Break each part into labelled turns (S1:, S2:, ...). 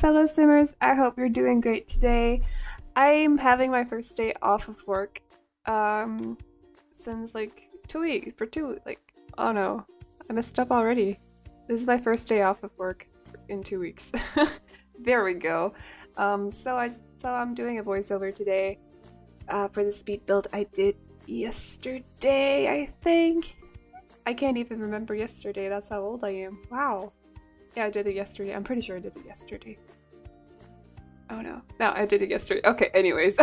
S1: fellow simmers. I hope you're doing great today. I'm having my first day off of work um since like 2 weeks for two like oh no, I messed up already. This is my first day off of work in 2 weeks. There we go. So I'm doing a voiceover today for the speed build I did yesterday, I think. I can't even remember yesterday. That's how old I am. Wow. Yeah, I did it yesterday. I'm pretty sure I did it yesterday. Oh no. No, I did it yesterday. Okay, anyways.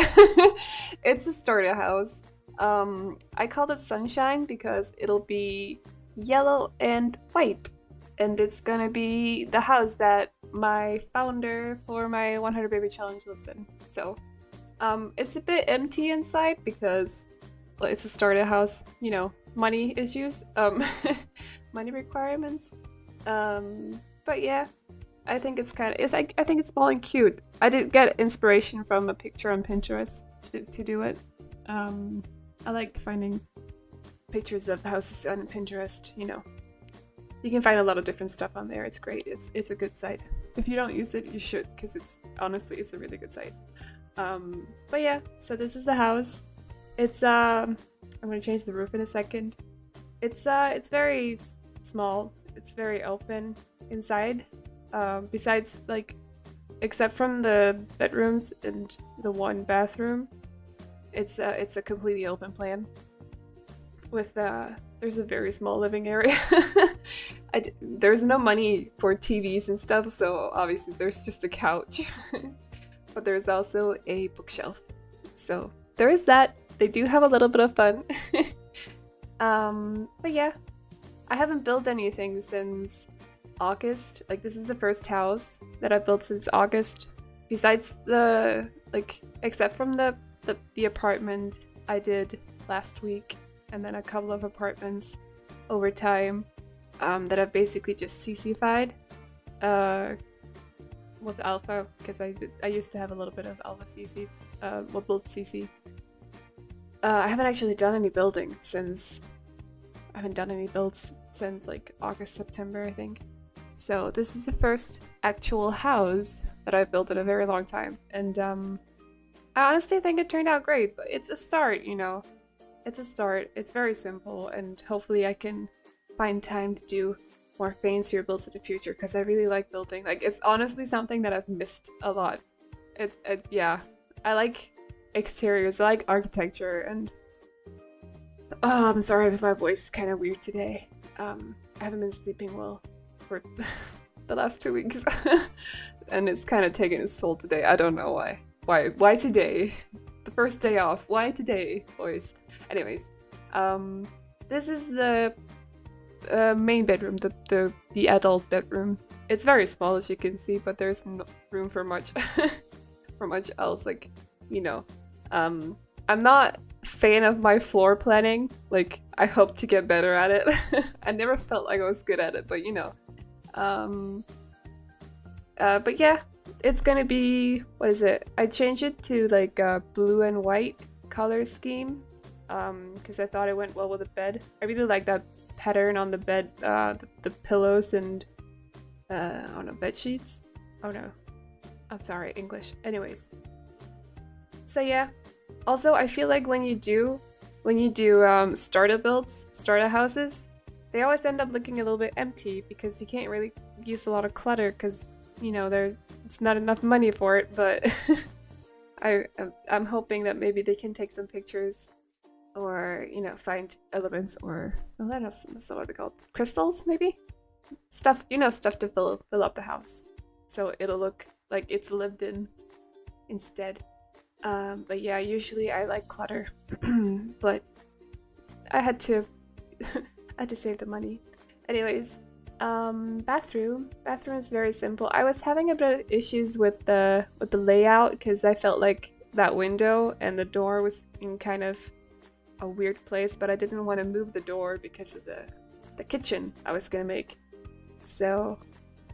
S1: It's a starter house. I called it Sunshine because it'll be yellow and white. And it's gonna be the house that my founder for my 100 Baby Challenge lives in. So, it's a bit empty inside because well, it's a starter house, money issues, money requirements. But yeah, I think I think it's small and cute. I did get inspiration from a picture on Pinterest to do it. I like finding pictures of houses on Pinterest. You can find a lot of different stuff on there. It's great. It's a good site. If you don't use it, you should, because it's a really good site. But yeah, so this is the house. It's I'm gonna change the roof in a second. It's very small. It's very open inside. Besides, except from the bedrooms and the one bathroom, it's a completely open plan. With there's a very small living area. There's no money for TVs and stuff, so obviously there's just a couch. But there's also a bookshelf. So there is that. They do have a little bit of fun. But yeah, I haven't built anything since August. This is the first house that I've built since August. Besides except from the apartment I did last week, and then a couple of apartments over time that I've basically just CC-fied with Alpha, because I used to have a little bit of Alpha CC, build CC. I haven't actually done any building since I haven't done any builds since August, September, I think. So this is the first actual house that I've built in a very long time, and I honestly think it turned out great. But it's a start, It's a start. It's very simple, and hopefully I can find time to do more fancier builds in the future, because I really like building. It's honestly something that I've missed a lot. Yeah, I like exteriors. I like architecture, and I'm sorry if my voice is kind of weird today. I haven't been sleeping well for the last 2 weeks, and it's kind of taking its toll today. I don't know why. Why today? The first day off. Why today, boys? Anyways, this is the main bedroom, the adult bedroom. It's very small, as you can see, but there's no room for much else. I'm not a fan of my floor planning. I hope to get better at it. I never felt like I was good at it, but but yeah, it's gonna be, what is it? I changed it to a blue and white color scheme because I thought it went well with the bed. I really like that pattern on the bed, the pillows and oh no, bed sheets. Oh no, I'm sorry, English. Anyways, so yeah. Also, I feel like when you do starter builds, starter houses, they always end up looking a little bit empty because you can't really use a lot of clutter because it's not enough money for it. But I'm hoping that maybe they can take some pictures, or find elements, or that's not what they're called, crystals maybe, stuff to fill up the house, so it'll look like it's lived in instead. But yeah, usually I like clutter, but I had to save the money. Anyways, bathroom is very simple. I was having a bit of issues with the layout because I felt like that window and the door was in kind of a weird place, but I didn't want to move the door because of the kitchen I was gonna make. So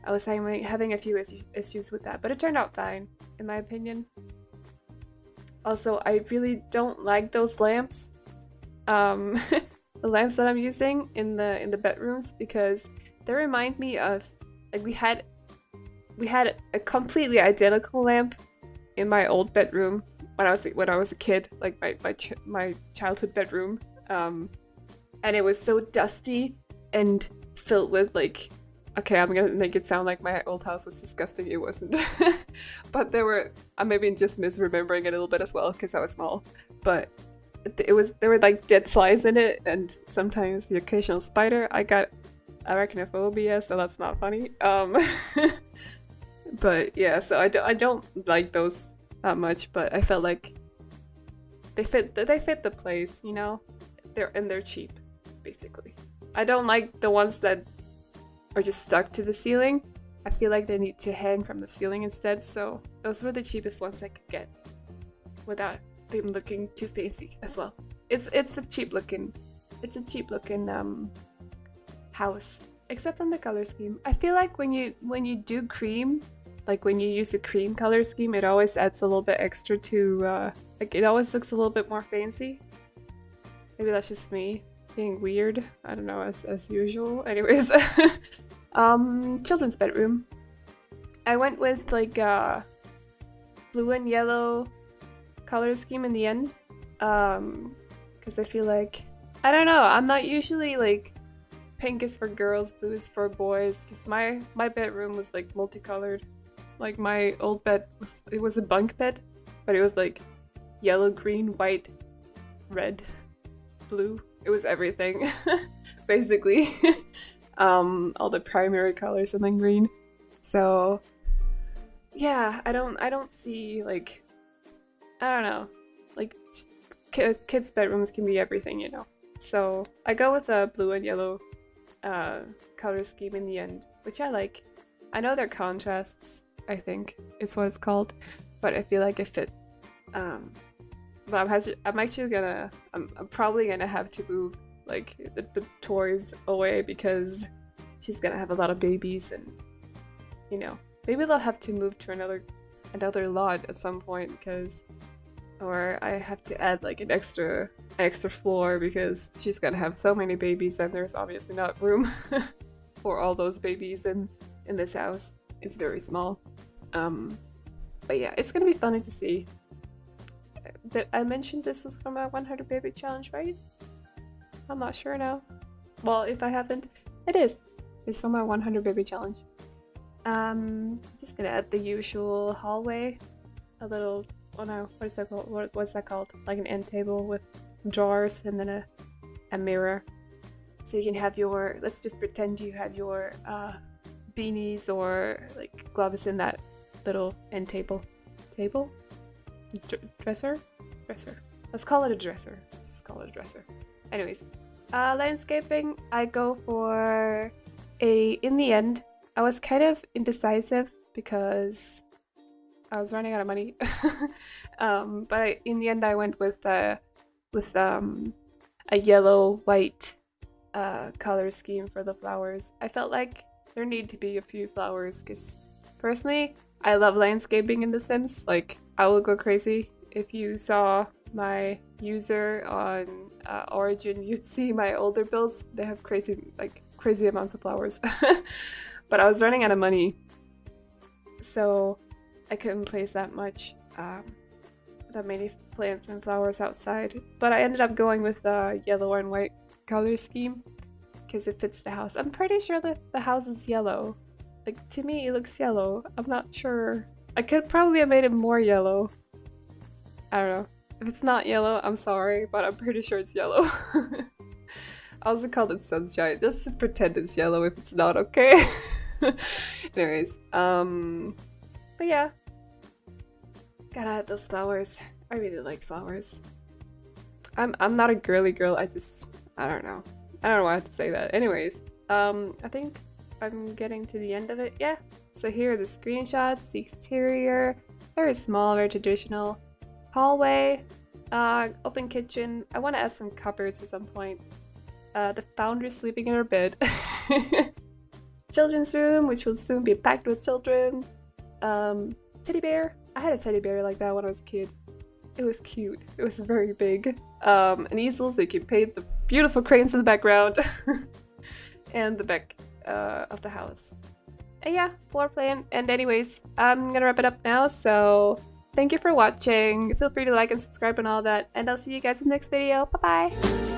S1: I was having a few issues with that, but it turned out fine, in my opinion. Also, I really don't like those lamps, the lamps that I'm using in the bedrooms, because they remind me of we had we had a completely identical lamp in my old bedroom when I was a kid, like my childhood bedroom, and it was so dusty and filled with like, okay, I'm gonna make it sound like my old house was disgusting. It wasn't, but I'm maybe just misremembering it a little bit as well because I was small, but there were like dead flies in it and sometimes the occasional spider. I got arachnophobia, so that's not funny. But yeah, so I don't like those that much, but I felt like they fit the place, you know? They're cheap, basically. I don't like the ones that are just stuck to the ceiling. I feel like they need to hang from the ceiling instead, so those were the cheapest ones I could get without them looking too fancy as well. It's a cheap looking house, except from the color scheme. I feel like when you do cream, like when you use a cream color scheme, it always adds a little bit extra to like it always looks a little bit more fancy. Maybe that's just me being weird. I don't know, as usual. Anyways, children's bedroom. I went with like blue and yellow color scheme in the end, because I feel like, I don't know, I'm not usually like pink is for girls, blue is for boys, because my bedroom was like multicolored. Like my old bed was a bunk bed, but it was like yellow, green, white, red, blue. It was everything, basically. All the primary colors and then green. So yeah, I don't see like, I don't know, like kids' bedrooms can be everything, you know. So I go with a blue and yellow color scheme in the end, which I like. I know they're contrasts, I think is what it's called, but I feel like it fit. But I'm probably gonna have to move like the toys away because she's gonna have a lot of babies, and you know, maybe they'll have to move to another lot at some point, because, or I have to add like an extra floor because she's gonna have so many babies and there's obviously not room for all those babies in this house. It's very small. But yeah, it's gonna be funny to see. I mentioned this was from a 100 baby challenge, right? I'm not sure now. Well, if I haven't, it is. It's from my 100 baby challenge. Just gonna add the usual hallway, a little, oh no, what is that called? What's that called? Like an end table with drawers and then a mirror. So you can have your, let's just pretend you have your beanies or like gloves in that little end table. Dresser? Let's call it a dresser. Just call it a dresser. Anyways, landscaping, I go for in the end, I was kind of indecisive because I was running out of money. But in the end, I went with a yellow-white color scheme for the flowers. I felt like there need to be a few flowers because personally, I love landscaping in The Sims. Like, I will go crazy. If you saw my user on Origin, you'd see my older builds. They have crazy amounts of flowers. But I was running out of money, so I couldn't place that many plants and flowers outside. But I ended up going with a yellow and white color scheme because it fits the house. I'm pretty sure that the house is yellow. Like, to me, it looks yellow. I'm not sure. I could probably have made it more yellow. I don't know. If it's not yellow, I'm sorry, but I'm pretty sure it's yellow. I also called it sunshine. Let's just pretend it's yellow if it's not, okay? Anyways, but yeah. Gotta add those flowers. I really like flowers. I'm not a girly girl, I don't know. I don't know why I have to say that. Anyways, I think I'm getting to the end of it. Yeah. So here are the screenshots, the exterior, very small, very traditional. Hallway, open kitchen. I want to add some cupboards at some point. The founder sleeping in her bed. Children's room, which will soon be packed with children. Teddy bear. I had a teddy bear like that when I was a kid. It was cute. It was very big. An easel so you can paint the beautiful cranes in the background. And the back of the house. yeah, floor plan. And anyways, I'm gonna wrap it up now. So thank you for watching. Feel free to like and subscribe and all that. And I'll see you guys in the next video. Bye bye.